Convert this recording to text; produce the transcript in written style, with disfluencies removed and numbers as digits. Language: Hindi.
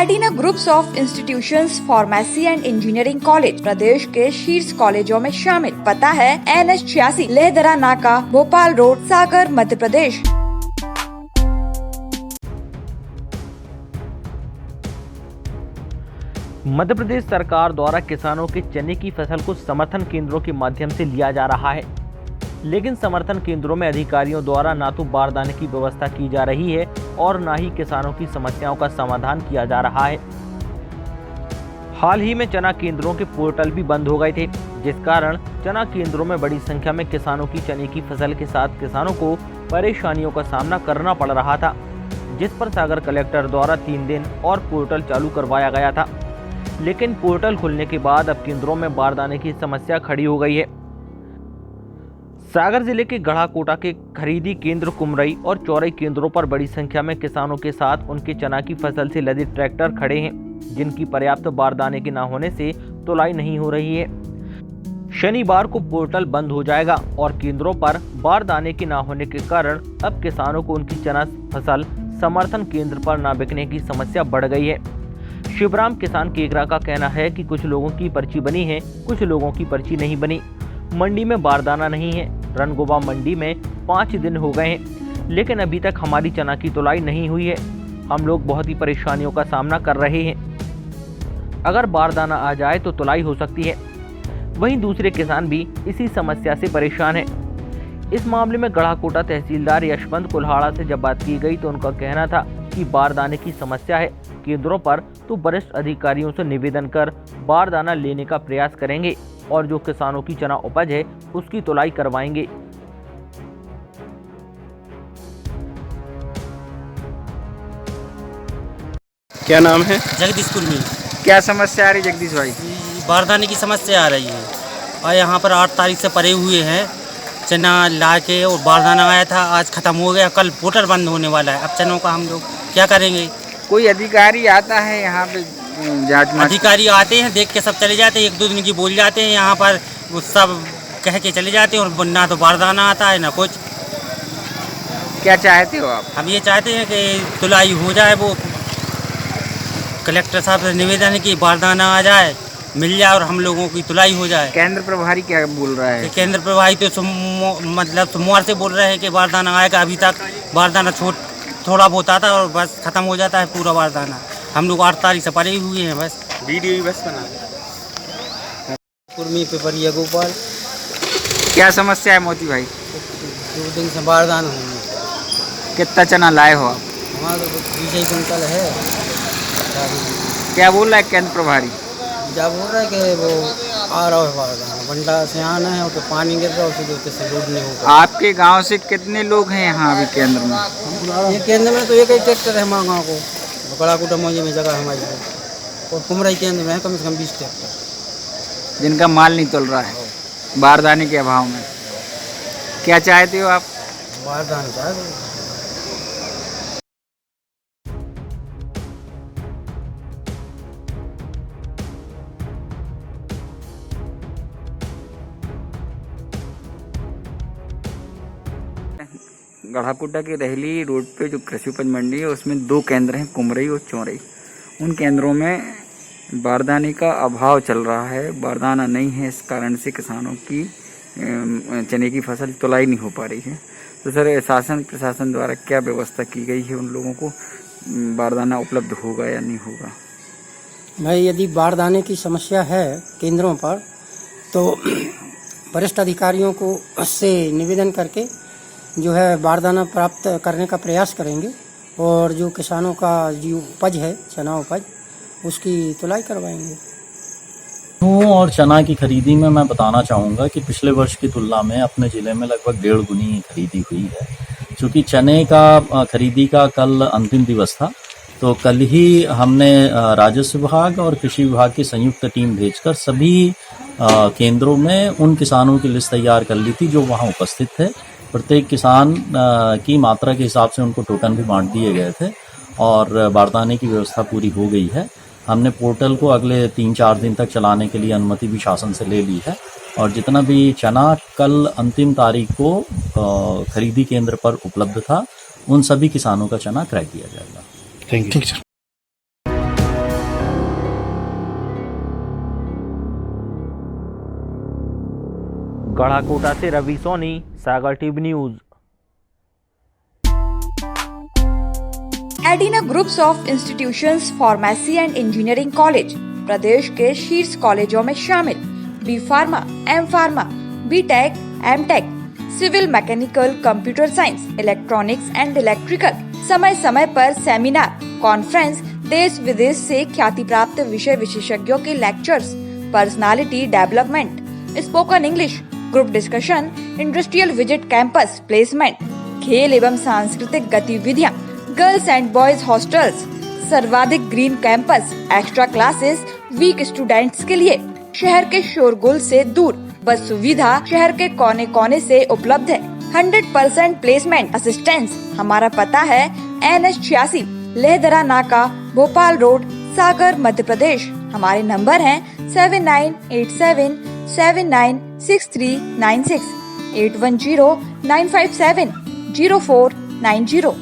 एडिना groups of institutions pharmacy and engineering college प्रदेश के शीर्ष कॉलेजों में शामिल। पता है NH86 लेहदरा नाका, भोपाल रोड, सागर, मध्य प्रदेश। मध्य प्रदेश सरकार द्वारा किसानों के चने की फसल को समर्थन केंद्रों के माध्यम से लिया जा रहा है, लेकिन समर्थन केंद्रों में अधिकारियों द्वारा ना तो बारदाने की व्यवस्था की जा रही है और ना ही किसानों की समस्याओं का समाधान किया जा रहा है। हाल ही में चना केंद्रों के पोर्टल भी बंद हो गए थे, जिस कारण चना केंद्रों में बड़ी संख्या में किसानों की चने की फसल के साथ किसानों को परेशानियों का सामना करना पड़ रहा था, जिस पर सागर कलेक्टर द्वारा 3 दिन और पोर्टल चालू करवाया गया था। लेकिन पोर्टल खुलने के बाद अब केंद्रों में बारदाने की समस्या खड़ी हो गई है। सागर जिले के गढ़ाकोटा के खरीदी केंद्र कुमरई और चौरई केंद्रों पर बड़ी संख्या में किसानों के साथ उनके चना की फसल से लदे ट्रैक्टर खड़े हैं, जिनकी पर्याप्त बारदाने के न होने से तुलाई नहीं हो रही है। शनिवार को पोर्टल बंद हो जाएगा और केंद्रों पर बारदाने के न होने के कारण अब किसानों को उनकी चना फसल समर्थन केंद्र पर न बिकने की समस्या बढ़ गई है। शिवराम किसान केगरा का कहना है कि कुछ लोगों की पर्ची बनी है, कुछ लोगों की पर्ची नहीं बनी। मंडी में बारदाना नहीं है। रनगोबा मंडी में 5 दिन हो गए हैं, लेकिन अभी तक हमारी चना की तुलाई नहीं हुई है। हम लोग बहुत ही परेशानियों का सामना कर रहे हैं। अगर बारदाना आ जाए तो तुलाई हो सकती है। वहीं दूसरे किसान भी इसी समस्या से परेशान हैं। इस मामले में गढ़ाकोटा तहसीलदार यशवंत कुल्हाड़ा से जब बात की गई तो उनका कहना था कि बारदाने की समस्या है केंद्रों पर, तो वरिष्ठ अधिकारियों से निवेदन कर बारदाना लेने का प्रयास करेंगे और जो किसानों की चना उपज है उसकी तुलाई करवाएंगे। क्या नाम है? जगदीश कुर्मी। क्या समस्या आ रही जगदीश भाई? बारदाने की समस्या आ रही है और यहाँ पर 8 तारीख से पड़े हुए हैं चना ला के, और बारदाना आया था, आज ख़त्म हो गया, कल पोर्टल बंद होने वाला है। अब चनों का हम लोग क्या करेंगे? कोई अधिकारी आता है यहाँ पे जांच? अधिकारी आते हैं, देख के सब चले जाते हैं, 1-2 दिन की बोल जाते हैं यहाँ पर, वो सब कह के चले जाते हैं और ना तो बारदाना आता है ना कुछ। क्या चाहते हो आप? हम ये चाहते हैं कि तुलाई हो जाए, वो कलेक्टर साहब से निवेदन है कि बारदाना आ जाए, मिल जाए और हम लोगों की तुलाई हो जाए। केंद्र प्रभारी क्या बोल रहा है? केंद्र प्रभारी तो सोमवार से बोल रहे हैं कि बारदाना आएगा। अभी तक बारदाना थोड़ा बहुत आता है और बस ख़त्म हो जाता है पूरा बारदाना। हम लोग 8 तारीख से पड़े हुए हैं बस। वीडियो ही बस बना। कुर्मी पेपरिया गोपाल। क्या समस्या है मोती भाई? 2 दिन से बारदाना होंगे। कितना चना लाए हो आप? हमारा तो 20 कुंटल है। क्या बोल रहा है केंद्र प्रभारी? जब बोल रहा है कि वो आ रहा है बारदाना, बंडा से आना है और तो पानी गिर रहा है, उसी से रोड नहीं होगा। आपके गांव से कितने लोग हैं यहाँ अभी केंद्र में? ये केंद्र में तो एक ही ट्रैक्टर है हमारे गाँव को, गढ़ाकोटा मौजी में जगह हमारी है, और कुमरई केंद्र में है कम से कम 20 ट्रैक्टर, जिनका माल नहीं तुल रहा है बारदाने के अभाव में। क्या चाहते हो आप? बारदाना चाहते। गढ़ाकोटा के रहली रोड पे जो कृषि उपज मंडी है उसमें 2 केंद्र हैं, कुमरई और चौरई। उन केंद्रों में बारदाने का अभाव चल रहा है, बारदाना नहीं है, इस कारण से किसानों की चने की फसल तुलाई नहीं हो पा रही है। तो सर, शासन प्रशासन द्वारा क्या व्यवस्था की गई है, उन लोगों को बारदाना उपलब्ध होगा या नहीं होगा? भाई, यदि बारदाने की समस्या है केंद्रों पर तो वरिष्ठ अधिकारियों को से निवेदन करके जो है बारदाना प्राप्त करने का प्रयास करेंगे और जो किसानों का जो उपज है चना उपज उसकी तुलाई करवाएंगे। और चना की खरीदी में मैं बताना चाहूँगा कि पिछले वर्ष की तुलना में अपने ज़िले में लगभग 1.5 गुनी खरीदी हुई है। चूँकि चने का खरीदी का कल अंतिम दिवस था, तो कल ही हमने राजस्व विभाग और कृषि विभाग की संयुक्त टीम भेजकर सभी केंद्रों में उन किसानों की लिस्ट तैयार कर ली थी जो वहाँ उपस्थित थे। प्रत्येक किसान की मात्रा के हिसाब से उनको टोकन भी बांट दिए गए थे और बारदाने की व्यवस्था पूरी हो गई है। हमने पोर्टल को अगले 3-4 दिन तक चलाने के लिए अनुमति भी शासन से ले ली है और जितना भी चना कल अंतिम तारीख को खरीदी केंद्र पर उपलब्ध था, उन सभी किसानों का चना क्रय किया जाएगा। थैंक यू। गढ़ाकोटा से Ravi Soni, Sagar TV news. Adina groups of institutions pharmacy and engineering college प्रदेश के शीर्ष कॉलेजों में शामिल। B pharma, M pharma, B tech, M tech, civil mechanical, computer science, electronics and electrical. समय समय पर सेमिनार, कॉन्फ्रेंस, देश विदेश से ख्याति प्राप्त विषय विशेषज्ञों के lectures, personality development, spoken English, group discussion, industrial visit, campus placement, खेल एवं सांस्कृतिक गतिविधियां, गर्ल्स एंड बॉयज हॉस्टल्स, सर्वाधिक green campus, extra classes week students के लिए। शहर के शोरगुल से दूर, बस सुविधा शहर के कोने कोने से उपलब्ध है। 100% प्लेसमेंट असिस्टेंस। हमारा पता है NH86 लेहदरा नाका, भोपाल रोड, सागर, मध्य प्रदेश। हमारे नंबर हैं 7987796396, 8109570490।